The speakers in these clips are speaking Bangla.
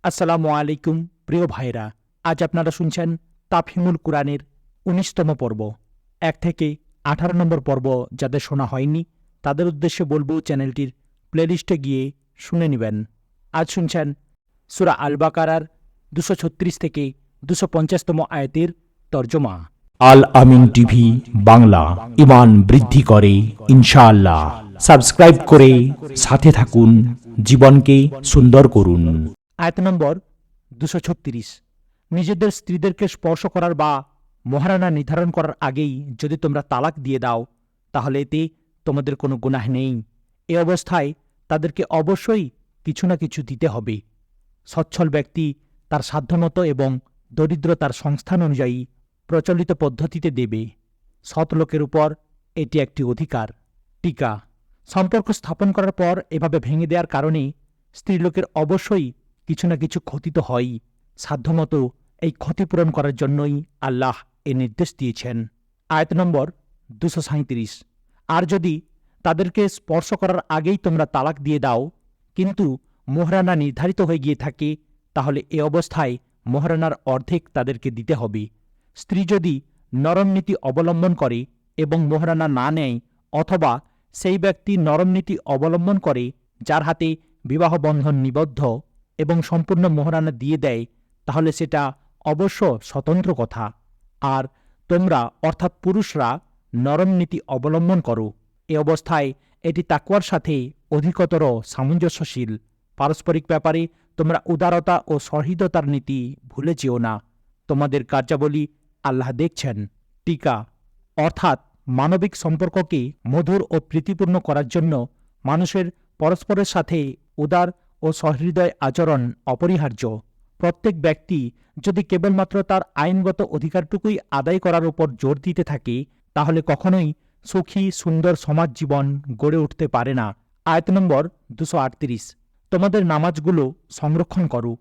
আসসালামু আলাইকুম প্রিয় ভাইরা, আজ আপনারা শুনছেন তাফহিমুল কুরআনের ১৯তম পর্ব। ১ থেকে ১৮ নম্বর পর্ব যাদের শোনা হয়নি তাদের উদ্দেশ্যে বলবো চ্যানেলটির প্লেলিস্টে গিয়ে শুনে নেবেন। আজ শুনছেন সূরা আল বাকারার ২৩৬ থেকে ২৫০তম আয়াতের তর্জমা। আল আমিন টিভি বাংলা, ঈমান বৃদ্ধি করে ইনশাআল্লাহ। সাবস্ক্রাইব করে সাথে থাকুন, জীবনকে সুন্দর করুন। আয়াত নম্বর ২৩৬। নিজেদের স্ত্রীদেরকে স্পর্শ করার বা মহারানা নির্ধারণ করার আগেই যদি তোমরা তালাক দিয়ে দাও তাহলে এতে তোমাদের কোনো গুনাহ নেই। এ অবস্থায় তাদেরকে অবশ্যই কিছু না কিছু দিতে হবে। সচ্ছল ব্যক্তি তার সাধ্যমতো এবং দরিদ্র তার সংস্থান অনুযায়ী প্রচলিত পদ্ধতিতে দেবে। সৎ লোকের উপর এটি একটি অধিকার। টিকা: সম্পর্ক স্থাপন করার পর এভাবে ভেঙে দেওয়ার কারণে স্ত্রীলোকের অবশ্যই কিছু না কিছু ক্ষতি তো হয়ই, সাধ্যমতো এই ক্ষতিপূরণ করার জন্যই আল্লাহ এ নির্দেশ দিয়েছেন। আয়াত নম্বর ২৩৭। আর যদি তাদেরকে স্পর্শ করার আগেই তোমরা তালাক দিয়ে দাও কিন্তু মোহরানা নির্ধারিত হয়ে গিয়ে থাকে তাহলে এ অবস্থায় মোহরানার অর্ধেক তাদেরকে দিতে হবে। স্ত্রী যদি নরম নীতি অবলম্বন করে এবং মোহরানা না নেয়, অথবা সেই ব্যক্তি নরম নীতি অবলম্বন করে যার হাতে বিবাহ বন্ধন নিবদ্ধ এবং সম্পূর্ণ মোহরানা দিয়ে দেয়, তাহলে সেটা অবশ্য স্বতন্ত্র কথা। আর তোমরা অর্থাৎ পুরুষরা নরম নীতি অবলম্বন করো। এ অবস্থায় এটি তাকওয়ার সাথে অধিকতর সামঞ্জস্যশীল। পারস্পরিক ব্যাপারে তোমরা উদারতা ও সহৃদতার নীতি ভুলে যেও না। তোমাদের কার্যাবলী আল্লাহ দেখছেন। টিকা: অর্থাৎ মানবিক সম্পর্ককে মধুর ও প্রীতিপূর্ণ করার জন্য মানুষের পরস্পরের সাথে উদার ও সহৃদয় আচরণ অপরিহার্য। প্রত্যেক ব্যক্তি যদি কেবলমাত্র তার আইনগত অধিকারটুকুই আদায় করার উপর জোর দিতে থাকে তাহলে কখনোই সুখী সুন্দর সমাজ জীবন গড়ে উঠতে পারে না। আয়াত নম্বর ২৩৮। তোমাদের নামাজগুলো সংরক্ষণ করো,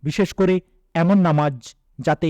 বিশেষ করে এমন নামাজ যাতে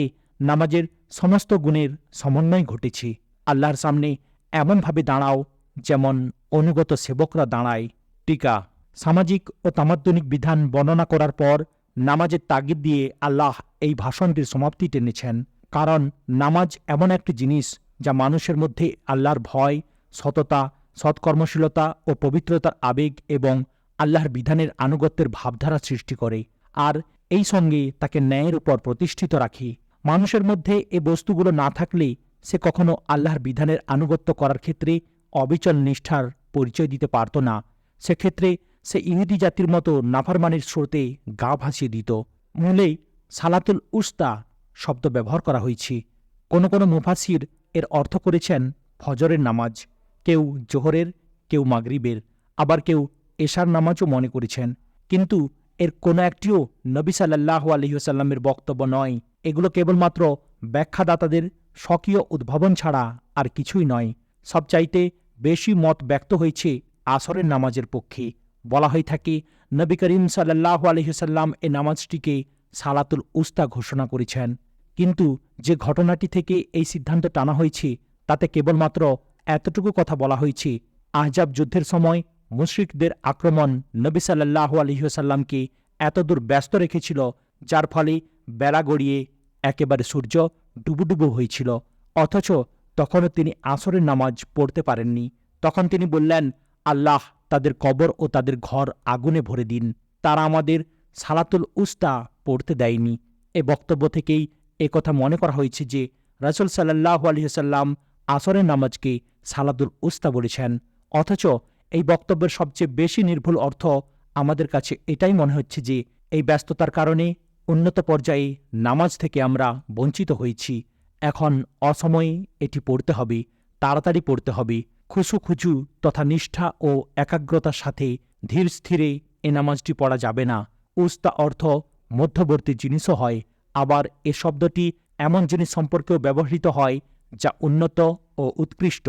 নামাজের সমস্ত গুণের সমন্বয় ঘটেছে। আল্লাহর সামনে এমনভাবে দাঁড়াও যেমন অনুগত সেবকরা দাঁড়ায়। টিকা: সামাজিক ও তামাদ্দনিক বিধান বর্ণনা করার পর নামাজের তাগিদ দিয়ে আল্লাহ এই ভাষণটির সমাপ্তি টেনেছেন। কারণ নামাজ এমন একটি জিনিস যা মানুষের মধ্যে আল্লাহর ভয়, সততা, সৎকর্মশীলতা ও পবিত্রতার আবেগ এবং আল্লাহর বিধানের আনুগত্যের ভাবধারা সৃষ্টি করে, আর এই সঙ্গে তাকে ন্যায়ের উপর প্রতিষ্ঠিত রাখে। মানুষের মধ্যে এ বস্তুগুলো না থাকলে সে কখনো আল্লাহর বিধানের আনুগত্য করার ক্ষেত্রে অবিচল নিষ্ঠার পরিচয় দিতে পারত না। সেক্ষেত্রে সে ইহুদি জাতির মতো নাফরমানির স্রোতে গা ভাসিয়ে দিত। মূলে সালাতুল উস্তা শব্দ ব্যবহার করা হয়েছে। কোনো কোনো মুফাসির এর অর্থ করেছেন ফজরের নামাজ, কেউ জোহরের, কেউ মাগরিবের, আবার কেউ এশার নামাজও মনে করেছেন। কিন্তু এর কোনো একটিও নবী সাল্লাল্লাহু আলাইহি ওয়াসাল্লামের বক্তব্য নয়। এগুলো কেবলমাত্র ব্যাখ্যাদাতাদের স্বকীয় উদ্ভাবন ছাড়া আর কিছুই নয়। সবচাইতে বেশি মত ব্যক্ত হয়েছে আসরের নামাজের পক্ষে। বলা হয়ে থাকে নবী করিম সাল্লাল্লাহু আলাইহি ওয়াসাল্লাম এ নামাজটিকে সালাতুল উস্তা ঘোষণা করেছেন। কিন্তু যে ঘটনাটি থেকে এই সিদ্ধান্ত টানা হয়েছে তাতে কেবলমাত্র এতটুকু কথা বলা হয়েছে, আহজাব যুদ্ধের সময় মুশরিকদের আক্রমণ নবী সাল্লাল্লাহু আলাইহি ওয়াসাল্লামকে এতদূর ব্যস্ত রেখেছিল যার ফলে বেলা গড়িয়ে একেবারে সূর্য ডুবুডুবু হয়েছিল, অথচ তখনও তিনি আসরের নামাজ পড়তে পারেননি। তখন তিনি বললেন, আল্লাহ তাদের কবর ও তাদের ঘর আগুনে ভরে দিন, তারা আমাদের সালাতুল উস্তা পড়তে দেয়নি। এ বক্তব্য থেকেই কথা মনে করা হয়েছে যে রাসূল সাল্লাল্লাহু আলাইহি ওয়াসাল্লাম আসরের নামাজকে সালাতুল উস্তা বলেছেন। অথচ এই বক্তব্যের সবচেয়ে বেশি নির্ভুল অর্থ আমাদের কাছে এটাই মনে হচ্ছে যে এই ব্যস্ততার কারণে উন্নত পর্যায়ে নামাজ থেকে আমরা বঞ্চিত হয়েছি। এখন অসময়ে এটি পড়তে হবে, তাড়াতাড়ি পড়তে হবে। খুশু তথা নিষ্ঠা ও একাগ্রতার সাথে ধীর স্থিরে এ নামাজটি পড়া যাবে না। উস্তা অর্থ মধ্যবর্তী জিনিসও হয়, আবার এ শব্দটি এমন জিনিস সম্পর্কেও ব্যবহৃত হয় যা উন্নত ও উৎকৃষ্ট।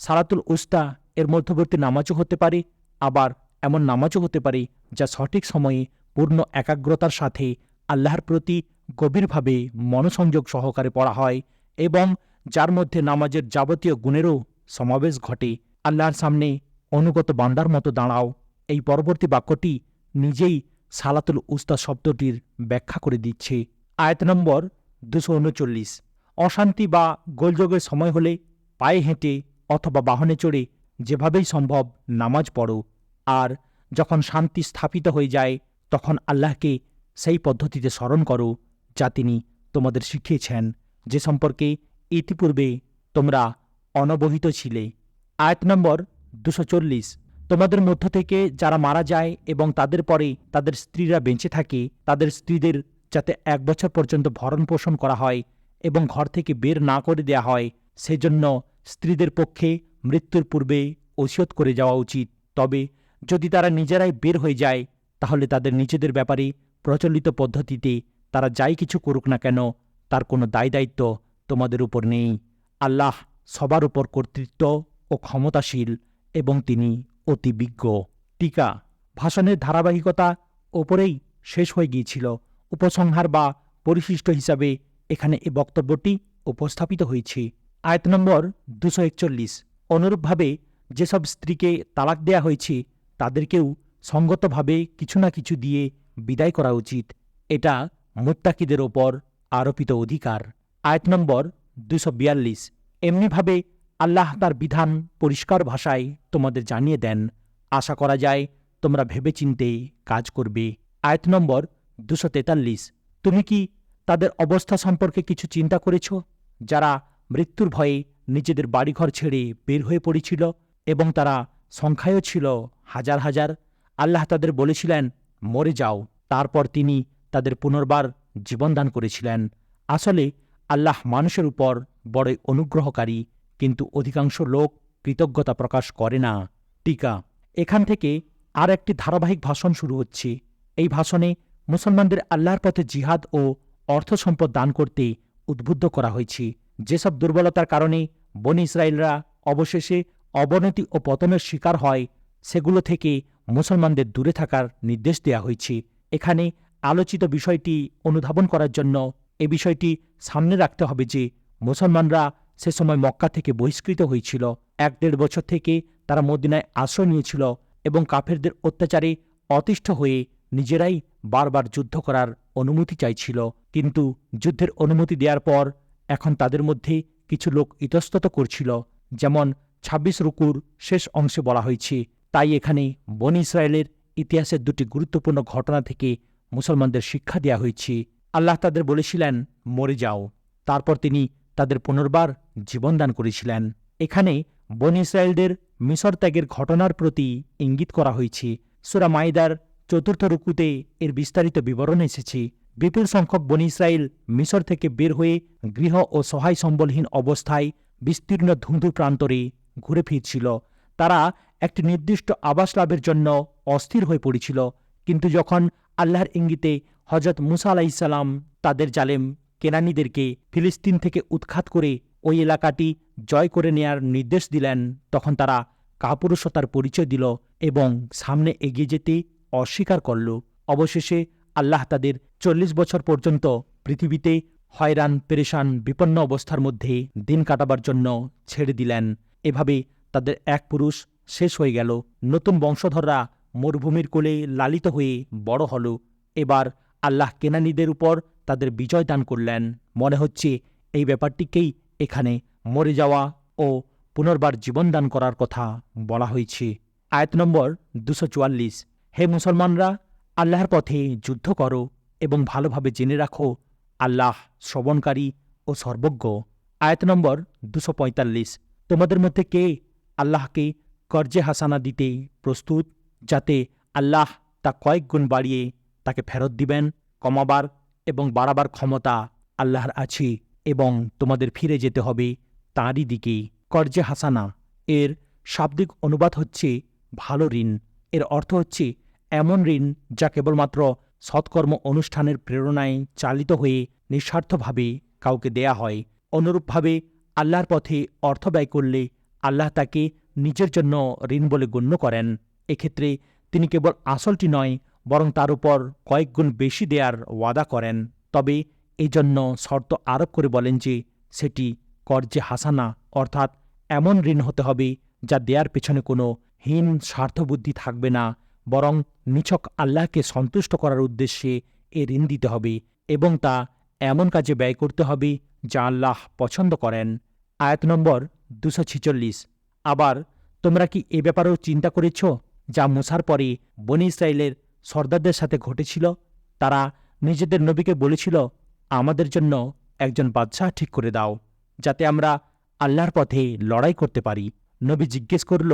সালাতুল উস্তা এর মধ্যবর্তী নামাজও হতে পারে, আবার এমন নামাজও হতে পারে যা সঠিক সময়ে পূর্ণ একাগ্রতার সাথে আল্লাহর প্রতি গভীরভাবে মনোসংযোগ সহকারে পড়া হয় এবং যার মধ্যে নামাজের যাবতীয় গুণেরও সমাবেশ ঘটে। আল্লাহর সামনে অনুগত বান্দার মতো দাঁড়াও, এই পরবর্তী বাক্যটি নিজেই সালাতুল উস্তা শব্দটির ব্যাখ্যা করে দিচ্ছে। আয়াত নম্বর 239। অশান্তি বা গোলযোগের সময় হলে পায়ে হেঁটে অথবা বাহনে চড়ে যেভাবেই সম্ভব নামাজ পড়ো, আর যখন শান্তি স্থাপিত হয়ে যায় তখন আল্লাহকে সেই পদ্ধতিতে স্মরণ করো যা তিনি তোমাদের শিখিয়েছেন, যে সম্পর্কে ইতিপূর্বে তোমরা অনবহিত ছিলে। আয়াত নম্বর 240। তোমাদের মধ্য থেকে যারা মারা যায় এবং তাদের পরে তাদের স্ত্রীরা বেঁচে থাকে, তাদের স্ত্রীদের যাতে 1 বছর পর্যন্ত ভরণ পোষণ করা হয় এবং ঘর থেকে বের না করে দেয়া হয়, সেজন্য স্ত্রীদের পক্ষে মৃত্যুর পূর্বে ওসিয়ত করে যাওয়া উচিত। তবে যদি তারা নিজেরাই বের হয়ে যায় তাহলে তাদের নিজেদের ব্যাপারে প্রচলিত পদ্ধতিতে তারা যাই কিছু করুক না কেন তার কোনো দায়দায়িত্ব তোমাদের উপর নেই। আল্লাহ সবার উপর কর্তৃত্ব ও ক্ষমতাশীল এবং তিনি অতি বিজ্ঞ। টিকা। ভাষণের ধারাবাহিকতা ওপরেই শেষ হয়ে গিয়েছিল। উপসংহার বা পরিশিষ্ট হিসাবে এখানে এ বক্তব্যটি উপস্থাপিত হয়েছে। আয়াত নম্বর 241। অনুরূপভাবে যেসব স্ত্রীকে তালাক দেয়া হয়েছে তাদেরকেও সঙ্গতভাবে কিছু না কিছু দিয়ে বিদায় করা উচিত। এটা মুত্তাকিদের ওপর আরোপিত অধিকার। আয়াত নম্বর 242। এমনিভাবে আল্লাহ তার বিধান পরিষ্কার ভাষায় তোমাদের জানিয়ে দেন। আশা করা যায় তোমরা ভেবেচিন্তে কাজ করবে। আয়াত নম্বর 243। তুমি কি তাদের অবস্থা সম্পর্কে কিছু চিন্তা করেছ, যারা মৃত্যুর ভয়ে নিজেদের বাড়িঘর ছেড়ে বের হয়ে পড়েছিল এবং তারা সংখ্যায়ও ছিল হাজার হাজার? আল্লাহ তাদের বলেছিলেন, মরে যাও। তারপর তিনি তাদের পুনর্বার জীবনদান করেছিলেন। আসলে আল্লাহ মানুষের উপর বড়ই অনুগ্রহকারী, কিন্তু অধিকাংশ লোক কৃতজ্ঞতা প্রকাশ করে না। টিকা। এখান থেকে আর একটি ধারাবাহিক ভাষণ শুরু হচ্ছে। এই ভাষণে মুসলমানদের আল্লাহর পথে জিহাদ ও অর্থ সম্পদ দান করতে উদ্বুদ্ধ করা হয়েছে। যেসব দুর্বলতার কারণে বনী ইসরায়েলরা অবশেষে অবনতি ও পতনের শিকার হয়, সেগুলো থেকে মুসলমানদের দূরে থাকার নির্দেশ দেয়া হয়েছে। এখানে আলোচিত বিষয়টি অনুধাবন করার জন্য এ বিষয়টি সামনে রাখতে হবে যে মুসলমানরা সে সময় মক্কা থেকে বহিষ্কৃত হয়েছিল। 1-1.5 বছর থেকে তারা মদিনায় আশ্রয় নিয়েছিল এবং কাফেরদের অত্যাচারে অতিষ্ঠ হয়ে নিজেরাই বারবার যুদ্ধ করার অনুমতি চাইছিল। কিন্তু যুদ্ধের অনুমতি দেওয়ার পর এখন তাদের মধ্যে কিছু লোক ইতস্তত করছিল, যেমন 26 রুকুর শেষ অংশে বলা হয়েছে। তাই এখানে বনী ইসরায়েলের ইতিহাসের 2টি গুরুত্বপূর্ণ ঘটনা থেকে মুসলমানদের শিক্ষা দেওয়া হয়েছে। আল্লাহ তাদের বলেছিলেন, মরে যাও। তারপর তিনি তাদের পুনর্বার জীবনদান করেছিলেন। এখানে বনী ইসরায়েলদের মিশর ত্যাগের ঘটনার প্রতি ইঙ্গিত করা হয়েছে। সূরা মাইদার 4র্থ রুকুতে এর বিস্তারিত বিবরণ এসেছে। বিপুল সংখ্যক বনী ইসরায়েল মিশর থেকে বের হয়ে গৃহ ও সহায় সম্বলহীন অবস্থায় বিস্তীর্ণ ধুধু প্রান্তরে ঘুরে ফিরছিল। তারা একটি নির্দিষ্ট আবাস লাভের জন্য অস্থির হয়ে পড়েছিল। কিন্তু যখন আল্লাহর ইঙ্গিতে হজরত মুসা আলাইহিসসালাম তাদের জালেম কেনানীদেরকে ফিলিস্তিন থেকে উৎখাত করে ওই এলাকাটি জয় করে নেয়ার নির্দেশ দিলেন, তখন তারা কাপুরুষতার পরিচয় দিল এবং সামনে এগিয়ে যেতে অস্বীকার করল। অবশেষে আল্লাহ তাদের 40 বছর পর্যন্ত পৃথিবীতে হয়রান পেরেশান বিপন্ন অবস্থার মধ্যে দিন কাটাবার জন্য ছেড়ে দিলেন। এভাবে তাদের এক পুরুষ শেষ হয়ে গেল। নতুন বংশধররা মরুভূমির কোলে লালিত হয়ে বড় হল। এবার আল্লাহ কেনানীদের উপর তাদের বিজয় দান করলেন। মনে হচ্ছে এই ব্যাপারটিকেই এখানে মরে যাওয়া ও পুনর্বার জীবনদান করার কথা বলা হয়েছে। আয়াত নম্বর 244। হে মুসলমানরা, আল্লাহর পথে যুদ্ধ করো এবং ভালোভাবে জেনে রাখো আল্লাহ শ্রবণকারী ও সর্বজ্ঞ। আয়াত নম্বর 245। তোমাদের মধ্যে কে আল্লাহকে কর্জে হাসানা দিতে প্রস্তুত, যাতে আল্লাহ তা কয়েক গুণ বাড়িয়ে তাকে ফেরত দিবেন? কমাবার এবং বাড়াবার ক্ষমতা আল্লাহর আছে এবং তোমাদের ফিরে যেতে হবে তাঁরই দিকে। কর্জে হাসানা এর শাব্দিক অনুবাদ হচ্ছে ভালো ঋণ। এর অর্থ হচ্ছে এমন ঋণ যা কেবলমাত্র সৎকর্ম অনুষ্ঠানের প্রেরণায় চালিত হয়ে নিঃস্বার্থভাবে কাউকে দেয়া হয়। অনুরূপভাবে আল্লাহর পথে অর্থ ব্যয় করলে আল্লাহ তাকে নিজের জন্য ঋণ বলে গণ্য করেন। এক্ষেত্রে তিনি কেবল আসলটি নয়, বরং তার উপর কয়েক গুণ বেশি দেয়ার ওয়াদা করেন। তবে এই জন্য শর্ত আরোপ করে বলেন যে সেটি কর্জে হাসানা, অর্থাৎ এমন ঋণ হতে হবে যা দেয়ার পেছনে কোনো হীন স্বার্থবুদ্ধি থাকবে না, বরং নিছক আল্লাহকে সন্তুষ্ট করার উদ্দেশ্যে এ ঋণ দিতে হবে এবং তা এমন কাজে ব্যয় করতে হবে যা আল্লাহ পছন্দ করেন। আয়াত নম্বর 246। আবার তোমরা কি এ ব্যাপারেও চিন্তা করেছ যা মুসার পরে বনী ইসরায়েলের সর্দারদের সাথে ঘটেছিল? তারা নিজেদের নবীকে বলেছিল, আমাদের জন্য একজন বাদশাহ ঠিক করে দাও, যাতে আমরা আল্লাহর পথে লড়াই করতে পারি। নবী জিজ্ঞেস করল,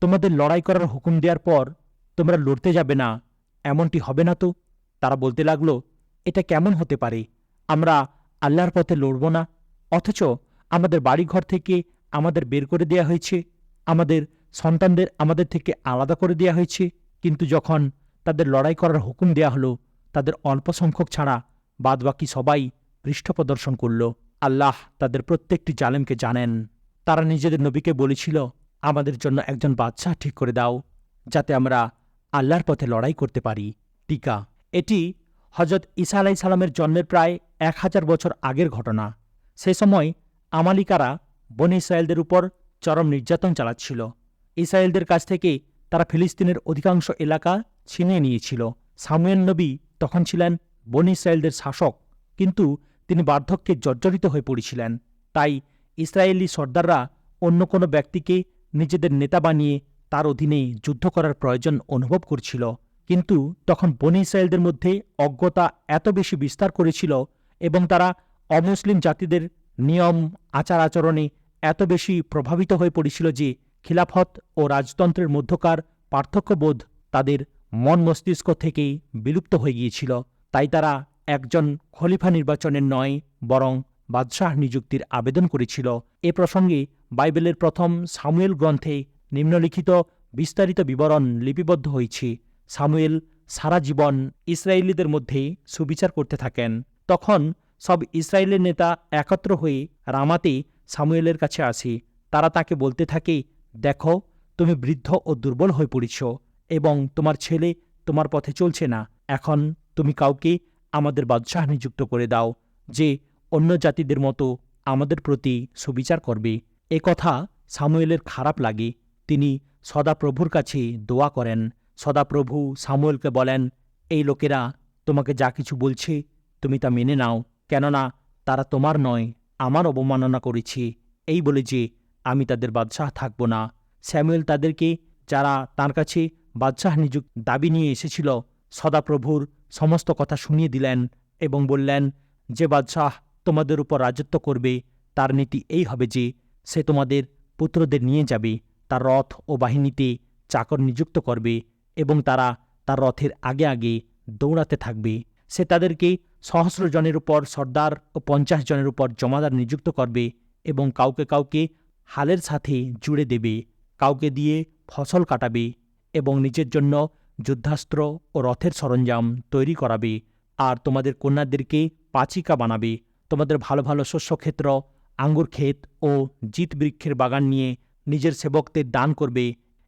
তোমাদের লড়াই করার হুকুম দেওয়ার পর তোমরা লড়তে যাবে না, এমনটি হবে না তো? তারা বলতে লাগল, এটা কেমন হতে পারে? আমরা আল্লাহর পথে লড়ব না, অথচ আমাদের বাড়িঘর থেকে আমাদের বের করে দেয়া হয়েছে, আমাদের সন্তানদের আমাদের থেকে আলাদা করে দেয়া হয়েছে। কিন্তু যখন তাদের লড়াই করার হুকুম দেয়া হলো, তাদের অল্প সংখ্যক ছাড়া বাদবাকি সবাই পৃষ্ঠপ্রদর্শন করল। আল্লাহ তাদের প্রত্যেকটি জালেমকে জানেন। তারা নিজেদের নবীকে বলেছিল, আমাদের জন্য একজন বাদশাহ ঠিক করে দাও, যাতে আমরা আল্লাহর পথে লড়াই করতে পারি। টিকা: এটি হজরত ঈসা আলাইহিস সালামের জন্মের প্রায় 1000 বছর আগের ঘটনা। সে সময় আমালিকারা বনী ইসরায়েলদের উপর চরম নির্যাতন চালাচ্ছিল। ইসরায়েলদের কাছ থেকে তারা ফিলিস্তিনের অধিকাংশ এলাকা ছিনিয়ে নিয়েছিল। সামুয়েল নবী তখন ছিলেন বনী ইসরায়েলদের শাসক, কিন্তু তিনি বার্ধক্যে জর্জরিত হয়ে পড়েছিলেন। তাই ইসরায়েলি সর্দাররা অন্য কোনো ব্যক্তিকে নিজেদের নেতা বানিয়ে তার অধীনে যুদ্ধ করার প্রয়োজন অনুভব করছিল। কিন্তু তখন বনী ইসরায়েলদের মধ্যে অজ্ঞতা এত বেশি বিস্তার করেছিল এবং তারা অমুসলিম জাতিদের নিয়ম আচার আচরণে এত বেশি প্রভাবিত হয়ে পড়েছিল যে খিলাফত ও রাজতন্ত্রের মধ্যকার পার্থক্যবোধ তাদের মন মস্তিষ্ক থেকেই বিলুপ্ত হয়ে গিয়েছিল। তাই তারা একজন খলিফা নির্বাচনের নয়, বরং বাদশাহ নিযুক্তির আবেদন করেছিল। এ প্রসঙ্গে বাইবেলের প্রথম সামুয়েল গ্রন্থে নিম্নলিখিত বিস্তারিত বিবরণ লিপিবদ্ধ হয়েছে। সামুয়েল সারা জীবন ইসরায়েলিদের মধ্যে সুবিচার করতে থাকেন। তখন সব ইসরায়েলের নেতা একত্র হয়ে রামাতে সামুয়েলের কাছে আসে। তারা তাকে বলতে থাকে, দেখো, তুমি বৃদ্ধ ও দুর্বল হয়ে পড়েছ এবং তোমার ছেলে তোমার পথে চলছে না। এখন তুমি কাউকে আমাদের বাদশাহ নিযুক্ত করে দাও, যে অন্য জাতিদের মতো আমাদের প্রতি সুবিচার করবে। এ কথা সামুয়েলের খারাপ লাগে। তিনি সদাপ্রভুর কাছে দোয়া করেন। সদাপ্রভু সামুয়েলকে বলেন, এই লোকেরা তোমাকে যা কিছু বলছে তুমি তা মেনে নাও, কেননা তারা তোমার নয়, আমার অবমাননা করেছে, এই বলে যে আমি তাদের বাদশাহ থাকব না। স্যামুয়েল তাদেরকে, যারা তার কাছে বাদশাহ নিযুক্ত দাবি নিয়ে এসেছিল, সদাপ্রভুর সমস্ত কথা শুনিয়ে দিলেন এবং বললেন, যে বাদশাহ তোমাদের উপর রাজত্ব করবে তার নীতি এই হবে যে সে তোমাদের পুত্রদের নিয়ে যাবে, তার রথ ও বাহিনীতে চাকর নিযুক্ত করবে এবং তারা তার রথের আগে আগে দৌড়াতে থাকবে। সে তাদেরকে 100 জনের উপর সর্দার ও 50 জনের উপর জমাদার নিযুক্ত করবে এবং কাউকে কাউকে হালের সাথে জুড়ে দেবে, কাউকে দিয়ে ফসল কাটাবে এবং নিজের জন্য যুদ্ধাস্ত্র ও রথের সরঞ্জাম তৈরি করাবে। আর তোমাদের কন্যাদেরকে পাচিকা বানাবে। তোমাদের ভালো ভালো শস্যক্ষেত্র, আঙ্গুর ক্ষেত ও জিত বৃক্ষের বাগান নিয়ে নিজের সেবকদের দান করবে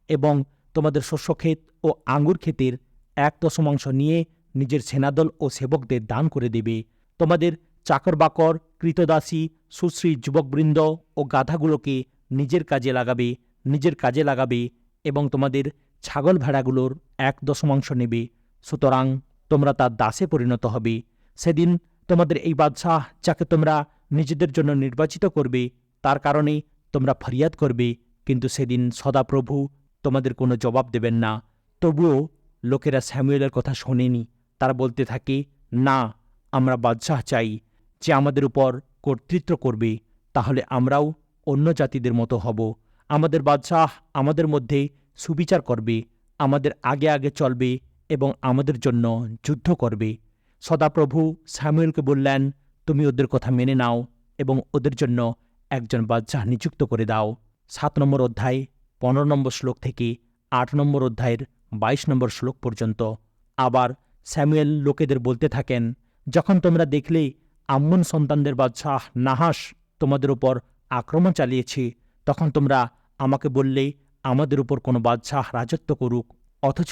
এবং তোমাদের শস্যক্ষেত ও আঙ্গুর ক্ষেতের 1/10 নিয়ে নিজের সেনাদল ও সেবকদের দান করে দেবে। তোমাদের চাকর বাকর, কৃতদাসী, সুশ্রী যুবকবৃন্দ ও গাধাগুলোকে নিজের কাজে লাগাবে এবং তোমাদের ছাগল ভেড়াগুলোর 1/10 নেবে। সুতরাং তোমরা তার দাসে পরিণত হবে। সেদিন তোমাদের এই বাদশাহ, যাকে তোমরা নিজেদের জন্য নির্বাচিত করবে, তার কারণে তোমরা ফরিয়াদ করবে, কিন্তু সেদিন সদাপ্রভু তোমাদের কোনো জবাব দেবেন না। তবুও লোকেরা স্যামুয়েলের কথা শোনেনি। তারা বলতে থাকে, না, আমরা বাদশাহ চাই, যে আমাদের উপর কর্তৃত্ব করবে, তাহলে আমরাও অন্য জাতিদের মতো হব। আমাদের বাদশাহ আমাদের মধ্যে সুবিচার করবে, আমাদের আগে আগে চলবে এবং আমাদের জন্য যুদ্ধ করবে। সদাপ্রভু স্যামুয়েলকে বললেন, তুমি ওদের কথা মেনে নাও এবং ওদের জন্য একজন বাদশাহ নিযুক্ত করে দাও। 7 নম্বর অধ্যায় 15 নম্বর শ্লোক থেকে 8 নম্বর অধ্যায়ের 22 নম্বর শ্লোক পর্যন্ত। আবার স্যামুয়েল লোকেদের বলতে থাকেন, যখন তোমরা দেখলে আম্মন সন্তানদের বাদশাহ নাহাশ তোমাদের উপর আক্রমণ চালিয়েছে, তখন তোমরা আমাকে বললে আমাদের উপর কোনো বাদশাহ রাজত্ব করুক, অথচ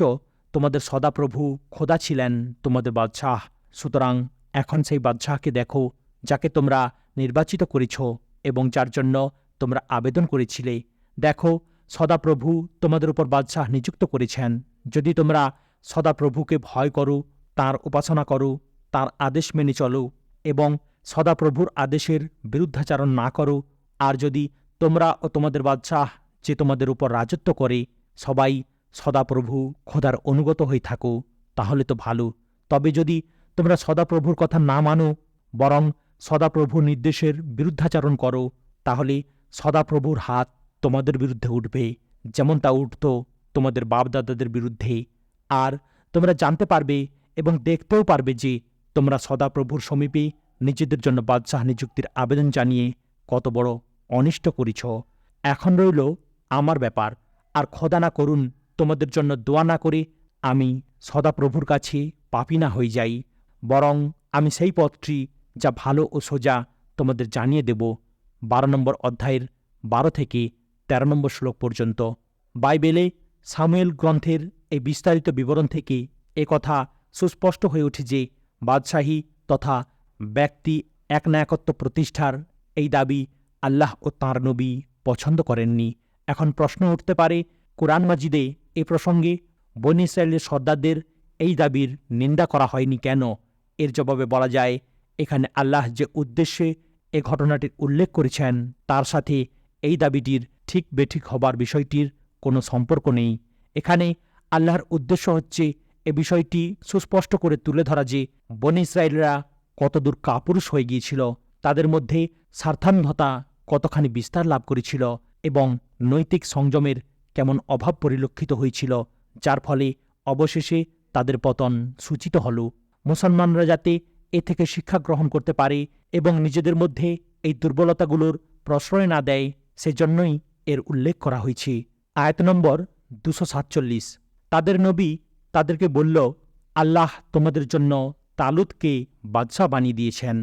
তোমাদের সদাপ্রভু খোদা ছিলেন তোমাদের বাদশাহ। সুতরাং এখন সেই বাদশাহকে দেখো, যাকে তোমরা নির্বাচিত করেছ এবং যার জন্য তোমরা আবেদন করেছিলে। দেখো, সদাপ্রভু তোমাদের উপর বাদশাহ নিযুক্ত করেছেন। যদি তোমরা সদাপ্রভুকে ভয় করো, তাঁর উপাসনা করো, তাঁর আদেশ মেনে চলো এবং সদাপ্রভুর আদেশের বিরুদ্ধাচারণ না করো, আর যদি তোমরা ও তোমাদের বাদশাহ যে তোমাদের উপর রাজত্ব করে সবাই সদাপ্রভু খোদার অনুগত হয়ে থাকো, তাহলে তো ভালো। তবে যদি তোমরা সদাপ্রভুর কথা না মানো, বরং সদাপ্রভুর নির্দেশের বিরুদ্ধাচরণ করো, তাহলে সদাপ্রভুর হাত তোমাদের বিরুদ্ধে উঠবে, যেমন তা উঠত তোমাদের বাপদাদাদের বিরুদ্ধে। আর তোমরা জানতে পারবে এবং দেখতেও পারবে যে তোমরা সদাপ্রভুর সমীপে নিজেদের জন্য বাদশাহ নিযুক্তির আবেদন জানিয়ে কত বড় অনিষ্ট করেছ। এখন রইল আমার ব্যাপার। আর খোদা না করুন তোমাদের জন্য দোয়া না করে আমি সদাপ্রভুর কাছে পাপী না হয়ে যাই, বরং আমি সেই পথটি যা ভালো ও সোজা তোমাদের জানিয়ে দেব। 12 নম্বর অধ্যায়ের 12 থেকে 13 নম্বর শ্লোক পর্যন্ত। বাইবেলে সামুয়েল গ্রন্থের এই বিস্তারিত বিবরণ থেকে কথা সুস্পষ্ট হয়ে ওঠে যে বাদশাহী তথা ব্যক্তি একনায়কত্ব প্রতিষ্ঠার এই দাবি আল্লাহ ও তাঁর নবী পছন্দ করেননি। এখন প্রশ্ন উঠতে পারে, কোরআন মাজিদে এ প্রসঙ্গে বনী ইসরায়েলের সর্দারদের এই দাবির নিন্দা করা হয়নি কেন? এর জবাবে বলা যায়, এখানে আল্লাহ যে উদ্দেশ্যে এ ঘটনাটির উল্লেখ করেছেন তার সাথে এই দাবিটির ঠিক বেঠিক হবার বিষয়টির কোনো সম্পর্ক নেই। এখানে আল্লাহর উদ্দেশ্য হচ্ছে এ বিষয়টি সুস্পষ্ট করে তুলে ধরা যে বনী ইসরায়েলরা কতদূর কাপুরুষ হয়ে গিয়েছিল, তাদের মধ্যে স্বার্থান্ধতা কতখানি বিস্তার লাভ করেছিল এবং নৈতিক সংযমের কেমন অভাব পরিলক্ষিত হয়েছিল, যার ফলে অবশেষে তাদের পতন সূচিত হল। মুসলমানরা যাতে এ থেকে শিক্ষা গ্রহণ করতে পারে এবং নিজেদের মধ্যে এই দুর্বলতাগুলোর প্রশ্রয় না দেয়, সেজন্যই এর উল্লেখ করা হয়েছে। আয়াত নম্বর 247। তাদের নবী তাদেরকে বলল, আল্লাহ তোমাদের জন্য তালুতকে বাদশাহ বানিয়ে দিয়েছেন।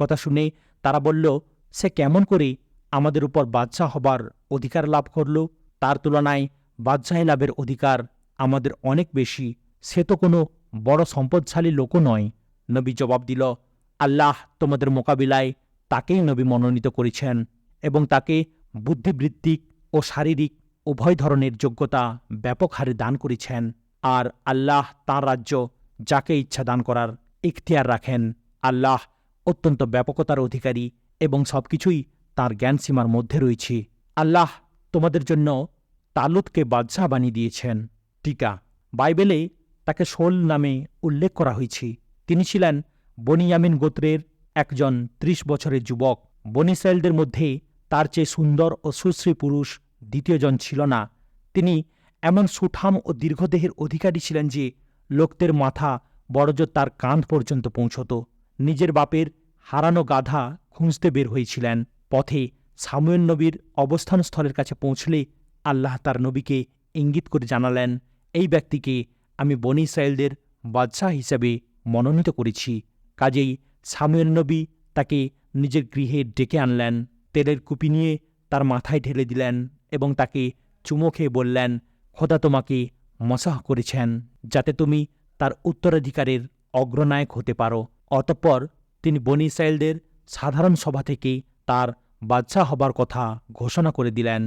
কথা শুনে তারা বলল, সে কেমন করে আমাদের উপর বাদশাহ হবার অধিকার লাভ করল? তার তুলনায় বাদশাহী লাভের অধিকার আমাদের অনেক বেশি। সে তো কোনো বড় সম্পদশালী লোকও নয়। নবী জবাব দিল, আল্লাহ তোমাদের মোকাবিলায় তাকেই নবী মনোনীত করেছেন এবং তাকে বুদ্ধিবৃত্তিক ও শারীরিক উভয় ধরনের যোগ্যতা ব্যাপক হারে দান করেছেন। আর আল্লাহ তাঁর রাজ্য যাকে ইচ্ছা দান করার ইখতিয়ার রাখেন। আল্লাহ অত্যন্ত ব্যাপকতার অধিকারী এবং সবকিছুই তাঁর জ্ঞানসীমার মধ্যে রয়েছে। আল্লাহ তোমাদের জন্য তালুতকে বাদশাহ বানিয়ে দিয়েছেন। টিকা, বাইবেলে তাকে শোল নামে উল্লেখ করা হয়েছে। তিনি ছিলেন বনিয়ামিন গোত্রের একজন 30 বছরের যুবক। বনী ইসরায়েলদের মধ্যে তার চেয়ে সুন্দর ও সুশ্রী পুরুষ দ্বিতীয়জন ছিল না। তিনি এমন সুঠাম ও দীর্ঘদেহের অধিকারী ছিলেন যে লোকদের মাথা বড়জোর তার কাঁধ পর্যন্ত পৌঁছত। নিজের বাপের হারানো গাধা খুঁজতে বের হয়েছিলেন। পথে সামুয়েল নবীর অবস্থানস্থলের কাছে পৌঁছলে আল্লাহ তার নবীকে ইঙ্গিত করে জানালেন, এই ব্যক্তিকে আমি বনী ইসরায়েলদের বাদশাহ হিসেবে মনোনীত করেছি। কাজেই সামুয়েল নবী তাকে নিজের গৃহে ডেকে আনলেন, তেলের কুপি নিয়ে তার মাথায় ঢেলে দিলেন এবং তাকে চুমো খেয়ে বললেন, খোদা তোমাকে মসাহ করেছেন যাতে তুমি তার উত্তরাধিকারের অগ্রনায়ক হতে পারো। অতঃপর তিনি বনী ইসরায়েলদের সাধারণ সভা থেকে তার বাদশাহ হবার কথা ঘোষণা করে দিলেন।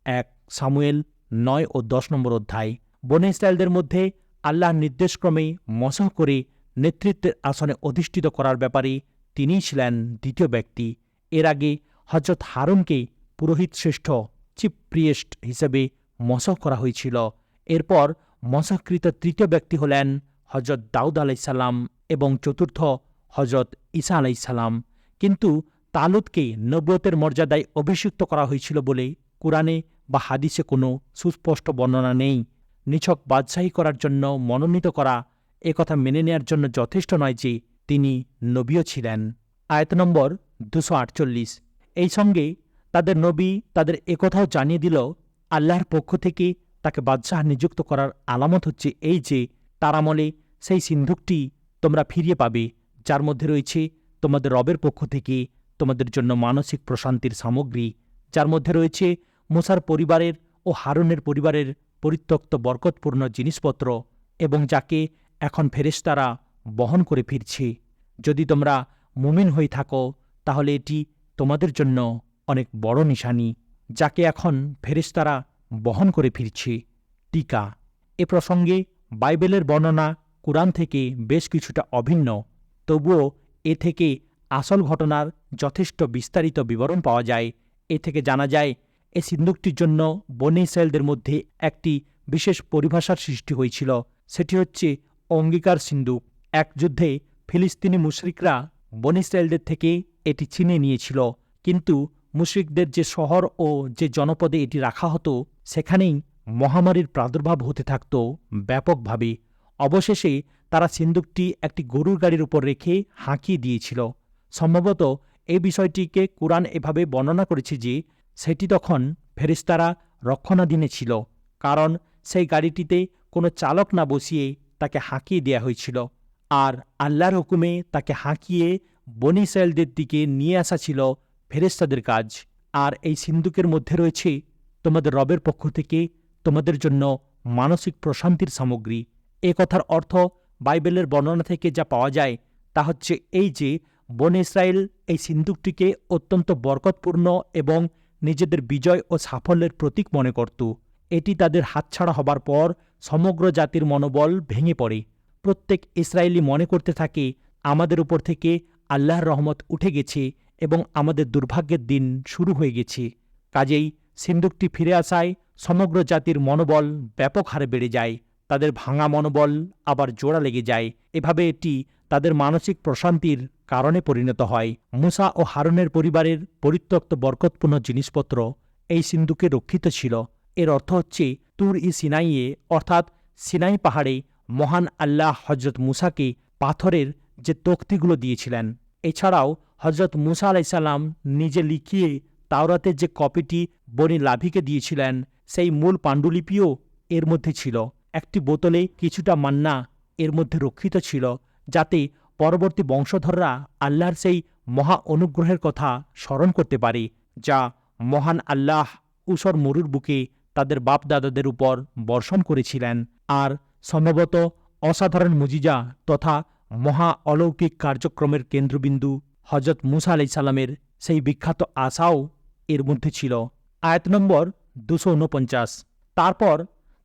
1 সামুয়েল 9 ও 10 নম্বর অধ্যায়। বনী ইসরায়েলদের মধ্যে আল্লাহর নির্দেশক্রমে মসাহ করে নেতৃত্বের আসনে অধিষ্ঠিত করার ব্যাপারে তিনিই ছিলেন দ্বিতীয় ব্যক্তি। এর আগে হযরত হারুনকে পুরোহিত শ্রেষ্ঠ চিফ প্রিয়েস্ট হিসেবে মসাহ করা হয়েছিল। এরপর মসাহকৃত তৃতীয় ব্যক্তি হলেন হযরত দাউদ আলাইসাল্লাম এবং চতুর্থ হযরত ঈসা আলাইসাল্লাম। কিন্তু তালুতকে নবুয়তের মর্যাদায় অভিষিক্ত করা হয়েছিল বলে কুরআনে বা হাদিসে কোনো সুস্পষ্ট বর্ণনা নেই। নিছক বাদশাহী করার জন্য মনোনীত করা কথা মেনে নেয়ার জন্য যথেষ্ট নয় যে তিনি নবীও ছিলেন। আয়াত নম্বর 248। এই সঙ্গে তাদের নবী তাদের একথাও জানিয়ে দিল, আল্লাহর পক্ষ থেকে তাকে বাদশাহ নিযুক্ত করার আলামত হচ্ছে এই যে তার আমলে সেই সিন্ধুকটি তোমরা ফিরিয়ে পাবে, যার মধ্যে রয়েছে তোমাদের রবের পক্ষ থেকে তোমাদের জন্য মানসিক প্রশান্তির সামগ্রী, যার মধ্যে রয়েছে মুসার পরিবারের ও হারুনের পরিবারের পরিত্যক্ত বরকতপূর্ণ জিনিসপত্র এবং যাকে এখন ফেরেশতারা বহন করে ফিরছে। যদি তোমরা মুমিন হয়ে থাকো তাহলে এটি তোমাদের জন্য অনেক বড় নিশানি। যাকে এখন ফেরেশতারা বহন করে ফিরছি। টিকা: এ প্রসঙ্গে বাইবেলের বর্ণনা কুরআন থেকে বেশ কিছুটা অভিন্ন, তবুও এ থেকে আসল ঘটনার যথেষ্ট বিস্তারিত বিবরণ পাওয়া যায়। এ থেকে জানা যায় এই সিন্দুকটির জন্য বনী ইসরায়েলদের মধ্যে একটি বিশেষ পরিভাষার সৃষ্টি হয়েছিল। সেটি হচ্ছে অঙ্গীকার সিন্দুক। এক যুদ্ধে ফিলিস্তিনি মুশরিকরা বনী ইসরায়েলদের থেকে এটি ছিনে নিয়েছিল, কিন্তু মুশরিকদের যে শহর ও যে জনপদে এটি রাখা হতো সেখানেই মহামারীর প্রাদুর্ভাব হতে থাকত ব্যাপকভাবে। অবশেষে তারা সিন্দুকটি একটি গরুর গাড়ির উপর রেখে হাঁকিয়ে দিয়েছিল। সম্ভবত এই বিষয়টিকে কুরআন এভাবে বর্ণনা করেছে যে সেটি তখন ফেরেশতারা রক্ষণাধীনে ছিল, কারণ সেই গাড়িটিতে কোনো চালক না বসিয়ে তাকে হাঁকিয়ে দেয়া হয়েছিল, আর আল্লাহর হুকুমে তাকে হাঁকিয়ে বনী ইসরায়েলদের দিকে নিয়ে আসা ছিল ফেরেশতাদের কাজ। আর এই সিন্দুকের মধ্যে রয়েছে তোমাদের রবের পক্ষ থেকে তোমাদের জন্য মানসিক প্রশান্তির সামগ্রী। এ কথার অর্থ বাইবেলের বর্ণনা থেকে যা পাওয়া যায় তা হচ্ছে এই যে বনী ইসরায়েল এই সিন্দুকটিকে অত্যন্ত বরকতপূর্ণ এবং নিজেদের বিজয় ও সাফল্যের প্রতীক মনে করত। এটি তাদের হাতছাড়া হবার পর সমগ্র জাতির মনোবল ভেঙে পড়ে। প্রত্যেক ইসরায়েলি মনে করতে থাকে আমাদের উপর থেকে আল্লাহর রহমত উঠে গেছে এবং আমাদের দুর্ভাগ্যের দিন শুরু হয়ে গেছে। কাজেই সিন্দুকটি ফিরে আসায় সমগ্র জাতির মনোবল ব্যাপক হারে বেড়ে যায়। তাদের ভাঙা মনোবল আবার জোড়া লেগে যায়। এভাবে এটি তাদের মানসিক প্রশান্তির কারণে পরিণত হয়। মুসা ও হারুনের পরিবারের পরিত্যক্ত বরকতপূর্ণ জিনিসপত্র এই সিন্দুকে রক্ষিত ছিল। এর অর্থ হচ্ছে তুর-ই সিনাইয়ে অর্থাৎ সিনাই পাহাড়ে মহান আল্লাহ হজরত মুসাকে পাথরের যে তখ্তিগুলো দিয়েছিলেন। এছাড়াও হজরত মুসা আলাইসাল্লাম নিজে লিখিয়ে তাওরাতের যে কপিটি বনি লাভিকে দিয়েছিলেন সেই মূল পাণ্ডুলিপিও এর মধ্যে ছিল। একটি বোতলে কিছুটা মান্না এর মধ্যে রক্ষিত ছিল, যাতে পরবর্তী বংশধররা আল্লাহর সেই মহা অনুগ্রহের কথা স্মরণ করতে পারে, যা মহান আল্লাহ উসর মরুর বুকে তাদের বাপদাদাদের উপর বর্ষণ করেছিলেন। আর সম্ভবত অসাধারণ মুজিজা তথা মহা অলৌকিক কার্যক্রমের কেন্দ্রবিন্দু হজরত মুসা আলাইসাল্লামের সেই বিখ্যাত আশাও এর মধ্যে ছিল। আয়াত নম্বর 249। তারপর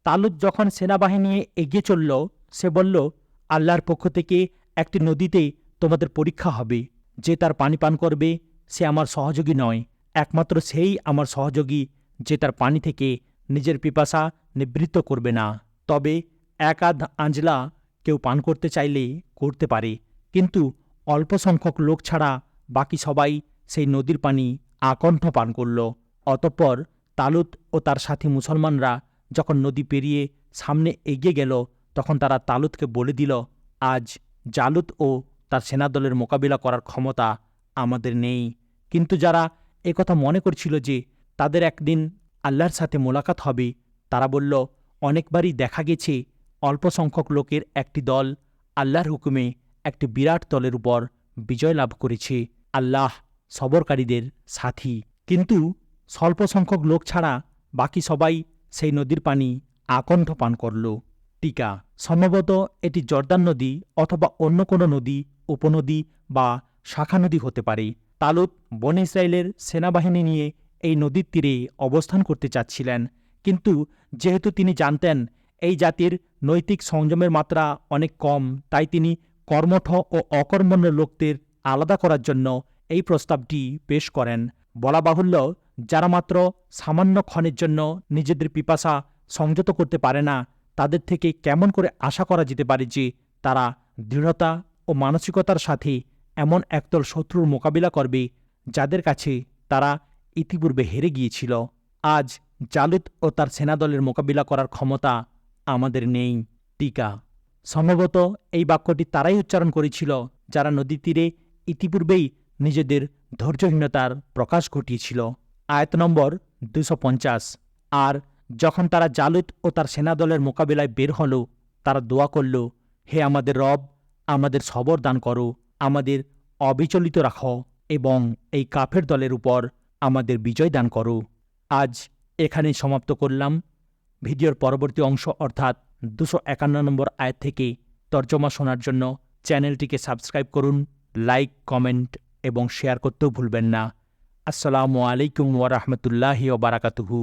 তালুত যখন সেনাবাহিনী এগিয়ে চলল, সে বলল, আল্লাহর পক্ষ থেকে একটি নদীতে তোমাদের পরীক্ষা হবে। যে তার পানি পান করবে সে আমার সহযোগী নয়, একমাত্র সেই আমার সহযোগী যে তার পানি থেকে নিজের পিপাসা নিবৃত্ত করবে না। তবে এক আধ আঞ্জলা কেউ পান করতে চাইলে করতে পারে, কিন্তু অল্প সংখ্যক লোক ছাড়া বাকি সবাই সেই নদীর পানি আকণ্ঠ পান করল। অতঃপর তালুত ও তার সাথী মুসলমানরা যখন নদী পেরিয়ে সামনে এগিয়ে গেল, তখন তারা তালুতকে বলে দিল, আজ জালুত ও তার সেনাদলের মোকাবিলা করার ক্ষমতা আমাদের নেই। কিন্তু যারা একথা মনে করছিল যে তাদের একদিন আল্লাহর সাথে মোলাকাত হবে, তারা বলল, অনেকবারই দেখা গেছে অল্প সংখ্যক লোকের একটি দল আল্লাহর হুকুমে একটি বিরাট দলের উপর বিজয় লাভ করেছে। আল্লাহ সবরকারীদের সাথী। কিন্তু স্বল্প সংখ্যক লোক ছাড়া বাকি সবাই সেই নদীর পানি আকণ্ঠ পান করল। টিকা: সম্ভবত এটি জর্দান নদী অথবা অন্য কোনো নদী, উপনদী বা শাখা নদী হতে পারে। তালুত বনে ইসরায়েলের সেনাবাহিনী নিয়ে এই নদীর তীরে অবস্থান করতে চাচ্ছিলেন, কিন্তু যেহেতু তিনি জানতেন এই জাতির নৈতিক সংযমের মাত্রা অনেক কম, তাই তিনি কর্মঠ ও অকর্মণ্য লোকদের আলাদা করার জন্য এই প্রস্তাবটি পেশ করেন। বলা বাহুল্য, যারা মাত্র সামান্য ক্ষণের জন্য নিজেদের পিপাসা সংযত করতে পারে না, তাদের থেকে কেমন করে আশা করা যেতে পারে যে তারা দৃঢ়তা ও মানসিকতার সাথে এমন একদল শত্রুর মোকাবিলা করবে যাদের কাছে তারা ইতিপূর্বে হেরে গিয়েছিল। আজ জালুত ও তার সেনাদলের মোকাবিলা করার ক্ষমতা আমাদের নেই। টিকা: সম্ভবত এই বাক্যটি তারাই উচ্চারণ করেছিল যারা নদী তীরে ইতিপূর্বেই নিজেদের ধৈর্যহীনতার প্রকাশ ঘটিয়েছিল। আয়াত নম্বর 250। আর যখন তারা জালুত ও তার সেনাদলের মোকাবিলায় বের হল, তারা দোয়া করল, হে আমাদের রব, আমাদের সবর দান করো, আমাদের অবিচলিত রাখো এবং এই কাফের দলের উপর আমাদের বিজয় দান করো। আজ এখানেই সমাপ্ত করলাম। ভিডিওর পরবর্তী অংশ অর্থাৎ 251 নম্বর আয়াত থেকে তর্জমা শোনার জন্য চ্যানেলটিকে সাবস্ক্রাইব করুন, লাইক, কমেন্ট এবং শেয়ার করতেও ভুলবেন না। আসসালামু আলাইকুম ওয়া রাহমাতুল্লাহি ওয়া বারাকাতুহু।